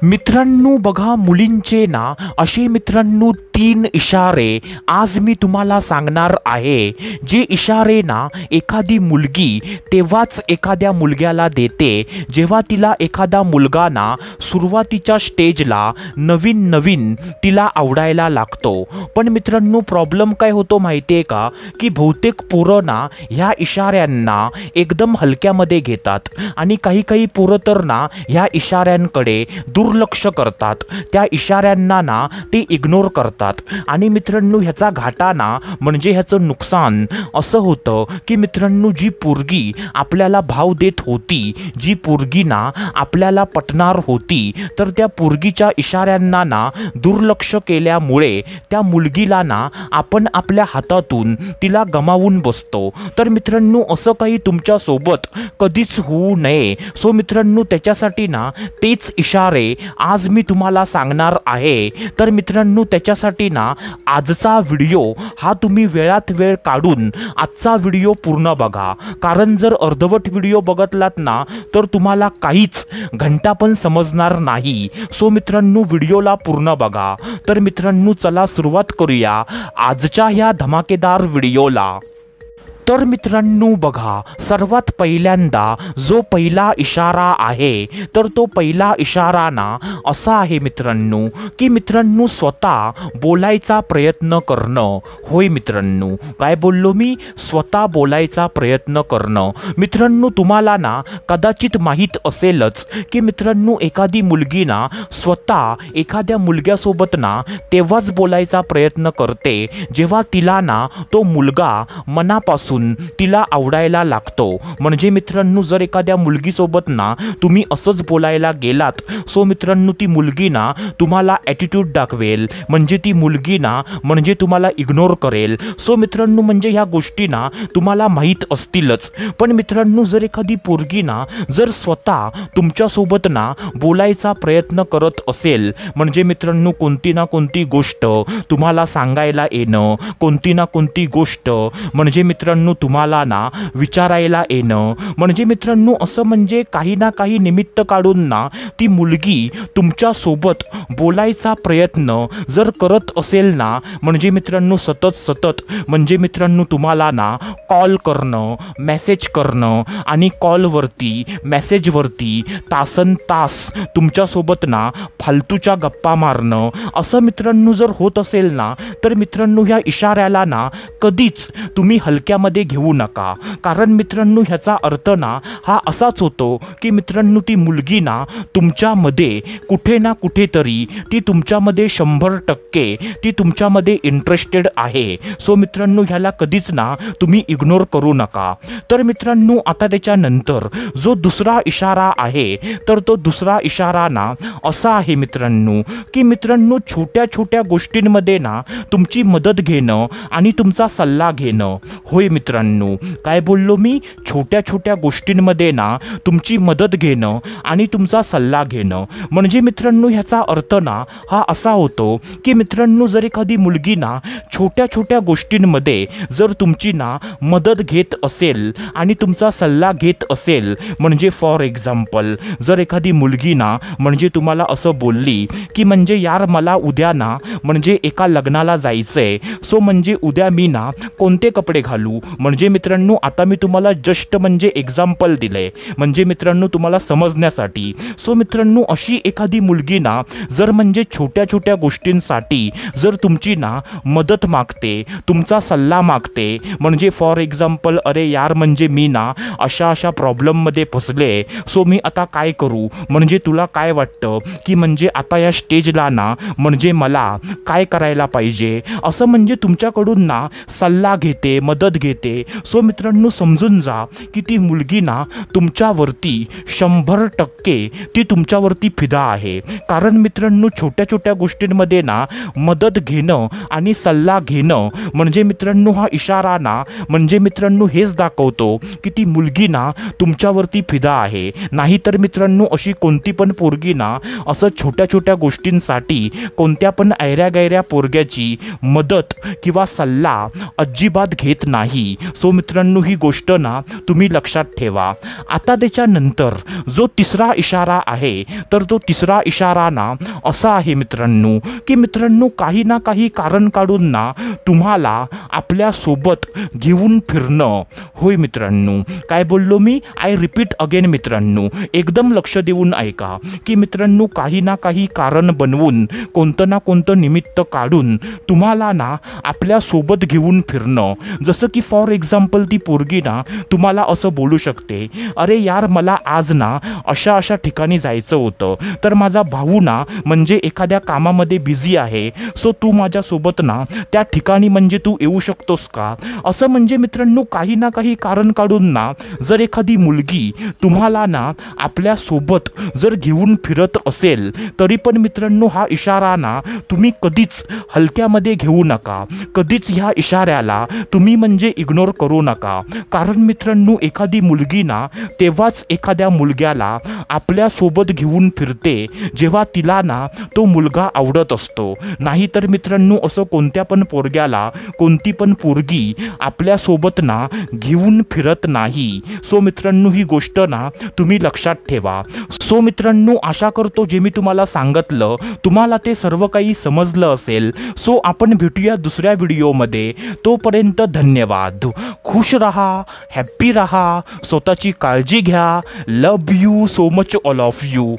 मित्रांनो बघा, मुलींचे ना असे मित्रांनो 3 इशारे आज मी तुम्हाला सांगणार आहे, जे इशारे ना एखादी मुलगी तेव्हाच एखाद्या मुलग्याला देते जेव्हा तिला एखादा मुलगा ना सुरुवातीच्या स्टेजला नवीन नवीन तिला आवडायला लागतो। पण मित्रांनो प्रॉब्लेम काय होतो माहिती आहे का, की बहुतेक पोरं ना ह्या इशाऱ्यांना एकदम हलक्यामध्ये घेतात आणि काही पोरं तर ना ह्या इशाऱ्यांकडे दुर्लक्ष करतात, त्या इशाऱ्यांना ना ते इग्नोर करतात। आणि मित्रांनो ह्याचा घाटा ना म्हणजे ह्याचं नुकसान असं होतं की मित्रांनो जी पोरगी आपल्याला भाव देत होती, जी पोरगी ना आपल्याला पटणार होती, तर त्या पोरगीच्या इशाऱ्यांना ना दुर्लक्ष केल्यामुळे त्या मुलगीला ना आपण आपल्या हातातून तिला गमावून बसतो। तर मित्रांनो असं काही तुमच्या सोबत कधीच होऊ नये। सो मित्रांनो त्याच्यासाठी ना तेच इशारे आज मी तुम्हाला सांगणार आहे। तर मित्रांनो त्याच्यासाठी ना आजचा व्हिडिओ हा तुम्ही वेळात वेळ काढून आजचा व्हिडिओ पूर्ण बघा, कारण जर अर्धवट व्हिडिओ बघतलात ना तर तुम्हाला काहीच घंटा पण समजणार नाही। सो मित्रांनो व्हिडिओला पूर्ण बघा। तर मित्रांनो चला सुरुवात करूया आजच्या ह्या धमाकेदार व्हिडिओला। तर मित्रांनो बघा, सर्वात पहिल्यांदा जो पहिला इशारा आहे तर तो पहिला इशारा ना असा आहे मित्रांनो की मित्रांनो स्वतः बोलायचा प्रयत्न करणं। होय मित्रांनो, काय बोललो मी, स्वतः बोलायचा प्रयत्न करणं। मित्रांनो तुम्हाला ना कदाचित माहीत असेलच की मित्रांनो एखादी मुलगी ना स्वतः एखाद्या मुलग्यासोबत ना तेव्हाच बोलायचा प्रयत्न करते जेव्हा तिला ना तो मुलगा मनापासून तिला आवडायला लागतो। म्हणजे मित्रांनो जर एखाद्या मुलगीसोबत ना तुम्ही असंच बोलायला गेलात, सो मित्रांनो ती मुलगी ना तुम्हाला ॲटिट्यूड दाखवेल, म्हणजे ती मुलगी ना म्हणजे तुम्हाला इग्नोर करेल। सो मित्रांनो म्हणजे ह्या गोष्टी ना तुम्हाला माहीत असतीलच। पण मित्रांनो जर एखादी पोरगी ना जर स्वतः तुमच्यासोबत ना बोलायचा प्रयत्न करत असेल, म्हणजे मित्रांनो कोणती ना कोणती गोष्ट तुम्हाला सांगायला येणं, कोणती ना कोणती गोष्ट म्हणजे मित्रांनो तुम्हाला ना विचारायला येणं, म्हणजे मित्रांनो असं म्हणजे काही ना काही निमित्त काढून ना ती मुलगी तुमच्या सोबत बोलायचा प्रयत्न जर करत असेल ना, म्हणजे मित्रांनो सतत म्हणजे मित्रांनो तुम्हाला ना कॉल करणं, मेसेज करणं आणि कॉलवरती मेसेजवरती तासन तास तुमच्यासोबत ना फालतूच्या गप्पा मारणं, असं मित्रांनो जर होत असेल ना तर मित्रांनो ह्या इशाऱ्याला ना कधीच तुम्ही हलक्यामध्ये घेऊ नका। कारण मित्रांनो ह्याचा अर्थ ना हा असाच होतो की मित्रांनो ती मुलगी ना तुमच्यामध्ये कुठे ना कुठेतरी ती तुमच्यामध्ये 100% ती तुमच्यामध्ये इंटरेस्टेड आहे। सो मित्रांनो ह्याला कधीच ना तुम्ही इग्नोर करू नका। तर मित्रांनो आता त्याच्यानंतर जो दुसरा इशारा आहे तर तो दुसरा इशारा ना असा आहे मित्रांनो की मित्रांनो छोट्या गोष्टींमध्ये ना तुमची मदत घेणं आणि तुमचा सल्ला घेणं। होय मित्रांनो, काय बोललो मी, छोट्या गोष्टींमध्ये ना तुमची मदत घेणं आणि तुमचा सल्ला घेणं। म्हणजे मित्रांनो ह्याचा अर्थ ना हा असा होतो की मित्रांनो जर एखादी मुलगी ना छोट्या गोष्टींमध्ये जर तुमची ना मदत घेत असेल आणि तुमचा सल्ला घेत असेल, म्हणजे फॉर एक्झाम्पल जर एखादी मुलगी ना म्हणजे तुम्हाला असं बोलली की म्हणजे यार मला उद्या ना म्हणजे एका लग्नाला जायचंय, सो म्हणजे उद्या मी ना कोणते कपडे घालू, म्हणजे मित्रांनो आता मी तुम्हाला जस्ट म्हणजे एक्झाम्पल दिले म्हणजे मित्रांनो तुम्हाला समजण्यासाठी। सो मित्रांनो अशी एखादी मुलगी ना जर म्हणजे छोट्या गोष्टींसाठी जर तुमची ना मदत मागते, तुमचा सल्ला मागते, म्हणजे फॉर एक्झाम्पल अरे यार म्हणजे मी ना अशा प्रॉब्लेममध्ये फसले, सो मी आता काय करू, म्हणजे तुला काय वाटतं की म्हणजे आता या स्टेजला ना म्हणजे मला काय करायला पाहिजे, असं म्हणजे तुमच्याकडून ना सल्ला घेते, मदत घेते। सो मित्रांनो समजून जा की ती मुलगी ना तुमच्यावरती 100% ती तुमच्यावरती फिदा आहे। कारण मित्रांनो छोट्या गोष्टींमध्ये ना मदत घेणं आणि सल्ला घेणं म्हणजे मित्रांनो हा इशारा ना म्हणजे मित्रांनो हेच दाखवतो की ती मुलगी ना तुमच्यावरती फिदा आहे। नाहीतर मित्रांनो अशी कोणती पण पोरगी ना असं छोट्या गोष्टींसाठी कोणत्या पण ऐऱ्या गैऱ्या पोरग्याची मदत किंवा सल्ला अजिबात घेत नाही। नाही. सो मित्रांनो ही गोष्ट ना तुम्ही लक्षात ठेवा. आता त्याच्यानंतर जो तिसरा इशारा आहे तर तो तिसरा इशारा ना असा आहे मित्रांनो की मित्रांनो काही ना काही कारण काढून ना तुम्हाला आपल्या सोबत घेऊन फिरणं. होय मित्रांनो, काय बोललो मी? आय रिपीट अगेन मित्रांनो, एकदम लक्ष देऊन ऐका की मित्रांनो काही ना काही कारण बनवून कोणतं ना कोणतं निमित्त काढून तुम्हाला ना आपल्या सोबत घेऊन फिरणं. जसं की फॉर एक्झाम्पल ती पोरगी ना तुम्हाला असं बोलू शकते, अरे यार मला आज ना अशा अशा ठिकाणी जायचं होतं, तर माझा भाऊ ना म्हणजे एखाद्या कामामध्ये बिझी आहे, सो तू माझ्यासोबत ना त्या ठिकाणी म्हणजे तू येऊ शकतोस का? असं म्हणजे मित्रांनो काही ना काही कारण काढून ना जर एखादी मुलगी तुम्हाला ना आपल्यासोबत जर घेऊन फिरत असेल तरी पण मित्रांनो हा इशारा ना तुम्ही कधीच हलक्यामध्ये घेऊ नका. कधीच ह्या इशाऱ्याला तुम्ही म्हणजे इग्नोर करू नका. कारण मित्रांनो एखादी मुलगी ना तेव्हाच एखाद्या मुलग्याला आपल्यासोबत घेऊन फिरते जेव्हा तिला ना तो मुलगा आवडत असतो. नाहीतर मित्रांनो असं कोणत्या पण पोरग्याला कोणती पण पोरगी आपल्यासोबत ना घेऊन फिरत नाही. सो मित्रांनो ही गोष्ट ना तुम्ही लक्षात ठेवा. सो मित्रांनो आशा करतो जे मी तुम्हाला सांगितलं तुम्हाला ते सर्व काही समजलं असेल. सो आपण भेटूया दुसऱ्या व्हिडिओमध्ये. तोपर्यंत धन्यवाद. खुश रहा, हॅप्पी रहा, स्वतःची काळजी घ्या. Love you so much all of you.